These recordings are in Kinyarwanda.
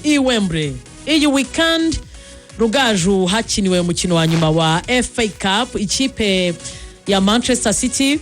i Wembley iyi weekend Rugaju hakiniwe umukino wa nyuma wa FA Cup. Ikipe ya Manchester City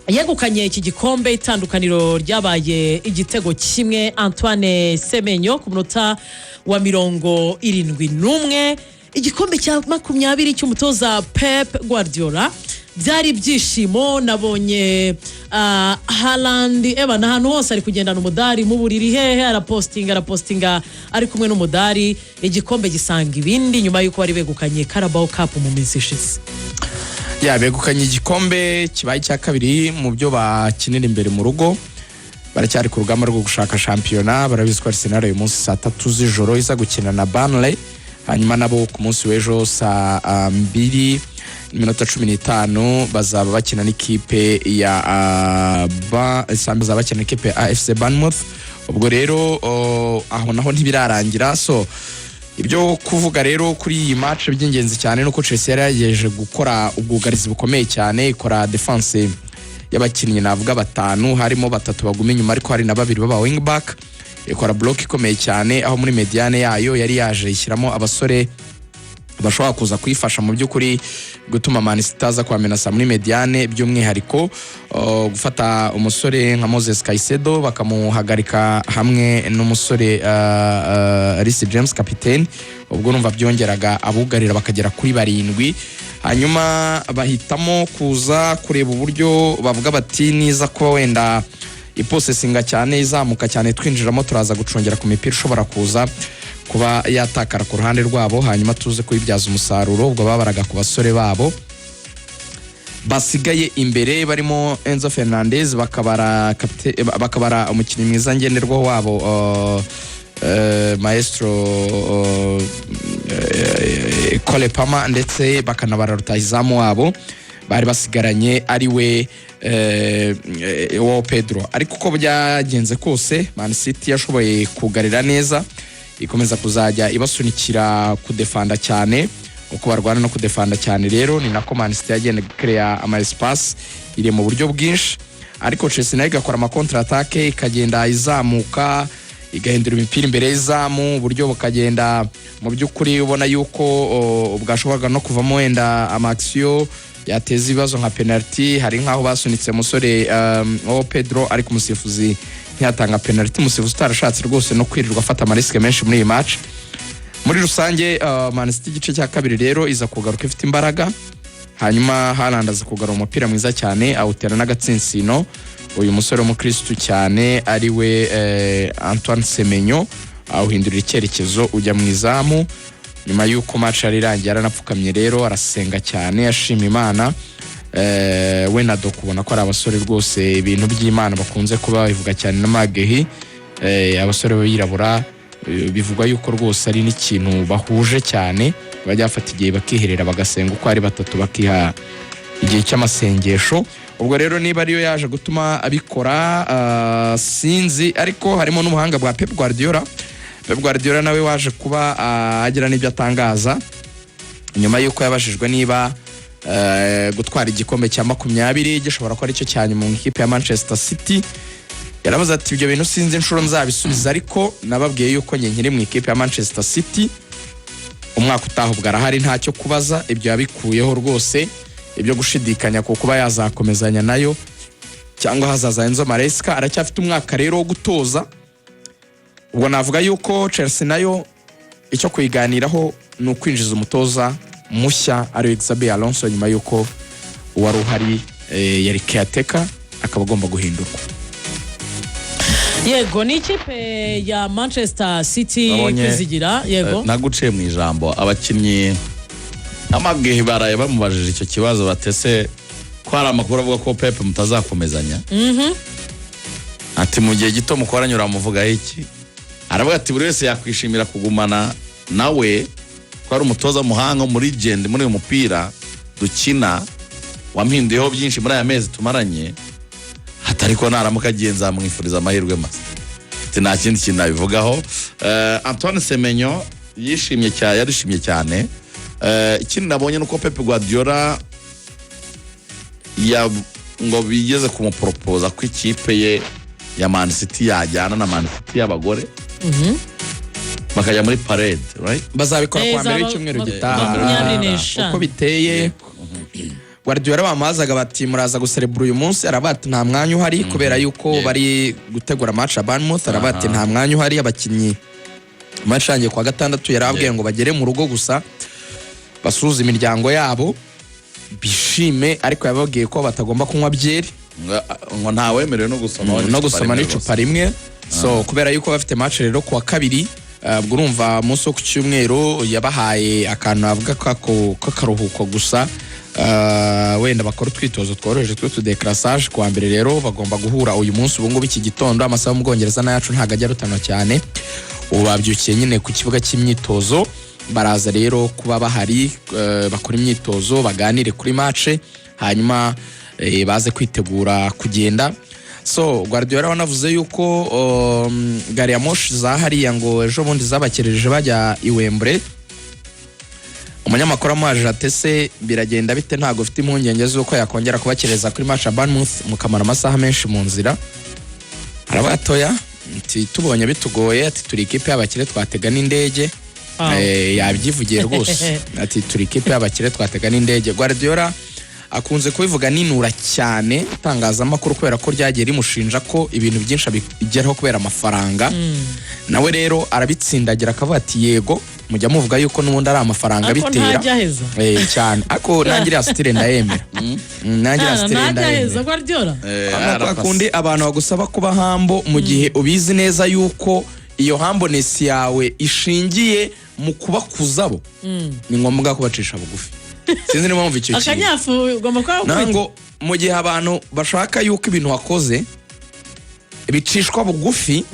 yegukanye iki gikombe, itandukaniro ryabaye igitego kimwe. Antoine Semenyo ku munota wa 71. Igikombe cya 20 cy'umutoza Pep Guardiola. Byari byishimo, nabonye Haaland Evan ahantu hose ari kugendana umudari mu buriri hehe arapostinga ari kumwe n'umudari. Igikombe gisanga ibindi nyuma yuko bari begukanye Carabao Cup mu minsi ishize. Begukanye igikombe kibaye cya kabiri mu byo bakinira imbere mu rugo. Baracyari ku rugamba rwo gushaka shampiyona. Barabizwa Arsenal uyu munsi saa 3 z'ijoro iza gukina na Burnley, hanyuma nabo ku munsi w'ejo saa 2:15 bazaba bakina n'ikipe ya bazaba bakina n'ikipe ya AFC Bournemouth. Ubwo rero aho naho ntibirarangira, so ibyo kuvuga rero kuri iyi match by'ingenzi cyane nuko Chelsea yari yagejeje gukora ubwugarizi bukomeye cyane, ikora defense y'abakinnyi navuga batanu, harimo batatu bagume inyuma ariko hari na babiri baba wing back. Ikora block ikomeye cyane aho muri mediane yayo yari yaje ishyiramo abasore bashobora kuza kuyifasha mu by'ukuri gutuma Man City itaza kwamenasa muri mediane, by'umwihariko gufata umusore nka Moses Caicedo bakamuhagarika hamwe n'umusore Reece James kapiteni. Ubwo numva byongeraga abugarira bakagera kuri 7. Hanyuma bahitamo kuza kureba uburyo bavuga bati niza ko wenda iposesinga cyane izamuka cyane twinjiramo turaza gucongera ku mipira ushobora kuza kuba yatakara ku ruhande rwabo, hanyuma tuze kubibyaza umusaruro. Ubwo babaraga ku basore babo basigaye imbere barimo Enzo Fernandez, bakabara umukinnyi mwiza ngenderwaho wabo maestro Cole Palmer, ndetse bakanabara rutahizamu wabo bari basigaranye ari we wo Pedro. Ariko uko byagenze kose Man City yashoboye kugarira neza, ikomeza kuzajya ibasunikira kudefanda cyane. Uko barwana no kudefanda cyane rero ni nako Man City yagenda create ama espace iri mu buryo bwinshi, ariko Chelsea nayo igakora ama contre attaque ikagenda izamuka igahindura imipira imbere y'izamu, uburyo bukagenda mu by'ukuri ubona yuko bwashoboraga no kuvamo wenda ama action yateza ibibazo nka penalty. Hari nkaho basunitse musore wo Pedro ariko umusifuzi ntiyatanga penalty. Umusifuzi utarashatse rwose no kwirirwa afata amariske menshi muri iyi match. Muri rusange Man City igice cya kabiri rero iza kugaruka ifite imbaraga, hanyuma Haaland aza kugarura umupira mwiza cyane awutera n'agatsinsino. Uyu musore w'umukristo cyane ari we Antoine Semenyo awuhindurira icyerekezo ujya mu izamu. Nyuma yuko match yari irangiye aranapfukamye rero arasenga cyane ashima Imana. We na Doku ubona ko ari abasore rwose ibintu by'Imana bakunze kuba bivuga cyane na Magehi. Abasore b'irabura bivugwa yuko rwose ari n'ikintu bahuje cyane, bajya bafata igihe bakiherera bagasenga uko ari batatu bakiha igihe cy'amasengesho. Ubwo rero niba ariyo yaje gutuma abikora sinzi, ariko harimo n'umuhanga bwa Pep Guardiola. Pep Guardiola nawe waje kuba agira n'ibyo atangaza nyuma yuko yabajijwe niba gutwara igikombe cya 20 gishobora ko ari cyo cyane mu ikipe ya Manchester City. Yaravuze ati ibyo bintu sinzi inshuro nzabisubiza, ariko nababwiye yuko nkiri mu ikipe ya Manchester City umwaka utaho bwarahari ntacyo kubaza. Ibyo yabikuyeho rwose, ibyo gushidikanya ku kuba yazakomezanya nayo cyangwa hazaza Enzo Maresca. Aracyafite umwaka rero wo gutoza. Ubwo navuga yuko Chelsea nayo icyo kuyiganiraho ni ukwinjiza umutoza mushya ari Xabi Alonso, nyuma yuko uwari uhari yari caretaker akaba agomba guhindurwa. Yego ni ikipe ya Manchester City kwizigira. Yego naguciye mu ijambo abakinnyi Amagehi baraye bamubajije icyo kibazo batese ko hari amakuru avuga ko Pep mutazakomezanya. Ati mu gihe gito mukoranyura muvuga iki? Aravuga ati buri wese yakwishimira kugumana nawe ko ari umutoza muhanga muri legend muri uyu mupira dukina wampinduyeho byinshi muri aya mezi tumaranye, hatari ko naramuka agenza mwifuriza amahirwe masa. Ati nta kindi kintu nabivugaho. Antoine Semenyo yarishimye cyane. Ikindi nabonye nuko Pep Guardiola ngo bigeze kumupropose ko ikipe ye ya Man City yajyana na Man City y'abagore. bakajya muri parade right bazabikora kuwa mbere y'icyumweru gitaha uko biteye. Guardiola bamazaga bati muraza guserebura uyu munsi, arabati nta mwanya uhari kubera yuko bari gutegura match ya Bournemouth, arabati nta mwanya uhari, abakinnyi match yanjye kwa gatandatu yarabwiye ngo bagere mu rugo gusa basuza imiryango yabo bishime, ariko yababwiye ko batagomba kunywa byeri ngo ntawemerewe no gusoma n'icupa rimwe. So kubera yuko bafite match rero kuwa kabiri, ubwo urumva umunsi wo ku cyumweru yabahaye akantu avuga k'akaruhuko gusa, wenda bakora utwitozo tworoheje tw'utudecrassage. Kuwa mbere rero bagomba guhura uyu munsi, ubu ngubu iki gitondo amasaha mu Bwongereza n'ayacu ntago ajya rutana cyane, ubu babyukiye nyine ku kibuga cy'imyitozo, baraza rero kuba bahari bakora imyitozo baganire kuri match, hanyuma baze kwitegura kugenda. So Guardiola wanavuze yuko gari ya moshi zahariya ngo ejo bundi zabakereje bajya i Wembley. Umunyamakuru amaje atese biragenda bite, ntago ufite impungenge z'uko yakongera kubakereza kuri match ya Bournemouth mukamara amasaha menshi mu nzira? Arabatoya tubonye bitugoye, ati turi ikipe y'abakire twatega n'indege. Yabyivugiye rwose ati turi ikipe y'abakire twatega n'indege. Guardiola akunze kubivuga ninura cyane itangazamakuru kubera ko ryagiye rimushinja ko ibintu byinshi abigeraho kubera amafaranga. Nawe rero arabitsindagira akavuga ati yego mujya muvuga yuko n'ubundi ari amafaranga bitera cyane, ako nangira style ndayemera. Nangira style ndayemera Guardiola akundi abantu bagusaba kuba hambo mu gihe ubizi neza yuko iyo humbleness yawe ishingiye mu kubakuzabo, ni ngombwa kubacisha bugufi. Sinzi niba mwumva icyo kintu akanyafu ugomba kwa nango mu gihe abantu bashaka yuko ibintu wakoze bicishwa bugufi,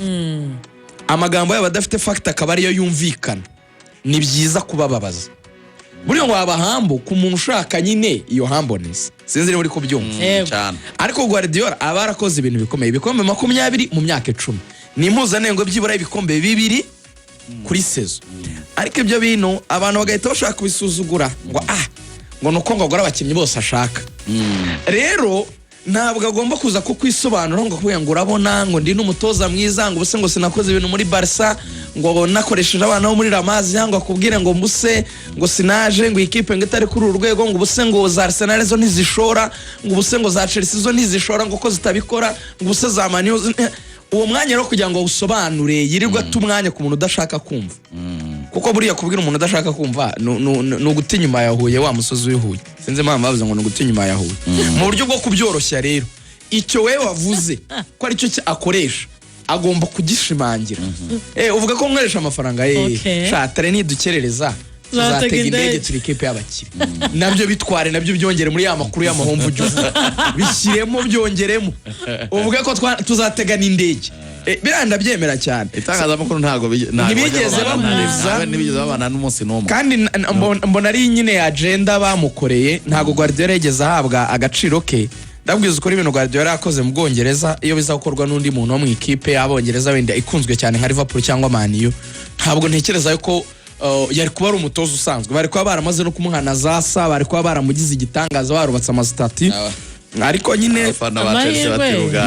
amagambo yabo adafite fact akaba ariyo yumvikana, ni byiza kubababaza. Buriya ngo abahambo ku muntu ushaka nyine iyo humbleness, sinzi niba uri kubyumva cyane. Ariko Guardiola aba arakoze ibintu bikomeye, ibikombe 20 mu myaka 10, ni impuzanengo byibura ibikombe 2 kuri sezo. Ariko ibyo bintu abantu bagahita bashaka kubisuzugura ngo nuko ngo agora abakinnyi bose ashaka. Rero ntabwo agomba kuza ko kwisobanura ngo kuvuga ngo urabona ngo ndi n'umutoza mwiza, ngo ubuse ngo sinakoze ibintu muri Barca, ngo nakoresheje abana bo muri Ramazi, ngo akubwire ngo mbuse ngo sinaje ngo ikipe ngo itari kuri urwego, ngo ubuse ngo za Arsenal zo ntizishora, ngo ubuse ngo za Chelsea zo ntizishora, ngo ko zitabikora, ngo ubuse za Man U. Uwo mwanya rero kugira ngo usobanure yirirwa tumwanya ku muntu udashaka kumva, kuko buriya kubwira umuntu udashaka kumva no gutinya inyuma yahuye wa musozi wihuye. Sinzi impamvu bavuze ngo no gutinya inyuma yahuye mu buryo bwo kubyoroshya. Rero icyo we wavuze ko ari cyo akoresha agomba kugishimangira. Uvuga ko mweresha amafaranga shatare nidukerereza tuzatega indege turi ikipe y'abakire, nabyo bitware, nabyo byongere muri ya makuru y'amahomvu uvuga, bishyiremo byongeremo, uvuga ko tuzatega n'indege. Biranda byemera cyane. Itangazamakuru ntago ntibigeze babana n'umunsi n'umwe, kandi mbona ari nyine agenda bamukoreye. Ntago Guardiola yigeze ahabwa agaciro ke. Ndabwiza ukuri ibintu Guardiola yakoze mu Bwongereza, iyo biza gukorwa n'undi muntu wo mu ikipe y'Abongereza wenda ikunzwe cyane nka Liverpool cyangwa Man U, ntabwo ntekereza yuko yari kuba ari umutoza usanzwe. Bari kuba baramaze no kumuhana zasa, bari kuba baramugize igitangaza, barubatse amastati. Ariko nyine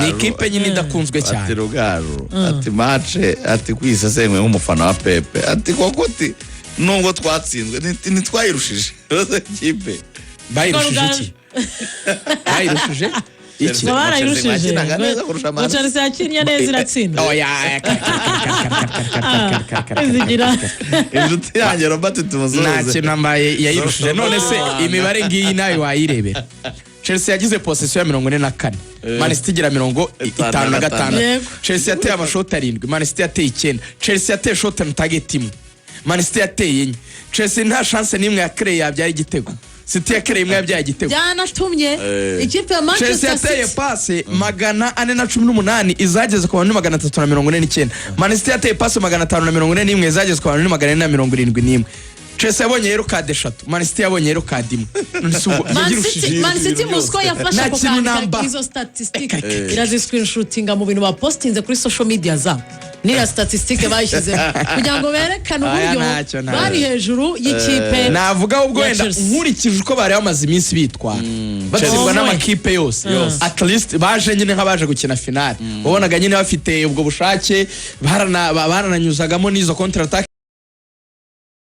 ni ikipe nyine idakunzwe cyane. Ati Rugaju ati match ati kwisesengwe nk'umufana wa Pepe, ati koko ati nubwo twatsinzwe ntitwayirushije ikipe. Bayirushije iki? Bayirushije iki? Barayirushije Chelsea yakinnye neza iratsinda. Izigira inshuti yanjye Robert tumuzoze ntacyo nambaye yayirushije. None se imibare ngiyi nawe wayirebera. Chelsea yagize possession ya 44, Man City igira 55. Chelsea yateye amashoti 7, Man City yateye 9. Chelsea yateye shot on target imwe, Man City yateye 4. Chelsea nta chance nimwe ya create yabyaye igitego, City ya create imwe yabyaye igitego. Byanatumye ikipe ya Manchester Chelsea yateye passe 418 izageze ku bantu 349. Man City yateye passe 541 izageze ku bantu 471. Chelsea yabonye yero card 3, Man City yabonye yero card 1. Man City Moscow yafashe ko kandi izo statistics irazi screenshottinga mu bintu ba postinze kuri social media za nira statistics bayishize kugira ngo berekane uburyo bari hejuru y'ikipe. Navuga ubwo wenda nkurikije uko bari bamaze iminsi bitwa batsindwa n'amakipe yose, at least baje nyine nk'abaje gukina finale, ubonaga nyine bafite ubwo bushake, barananyuzagamo n'izo counter attack.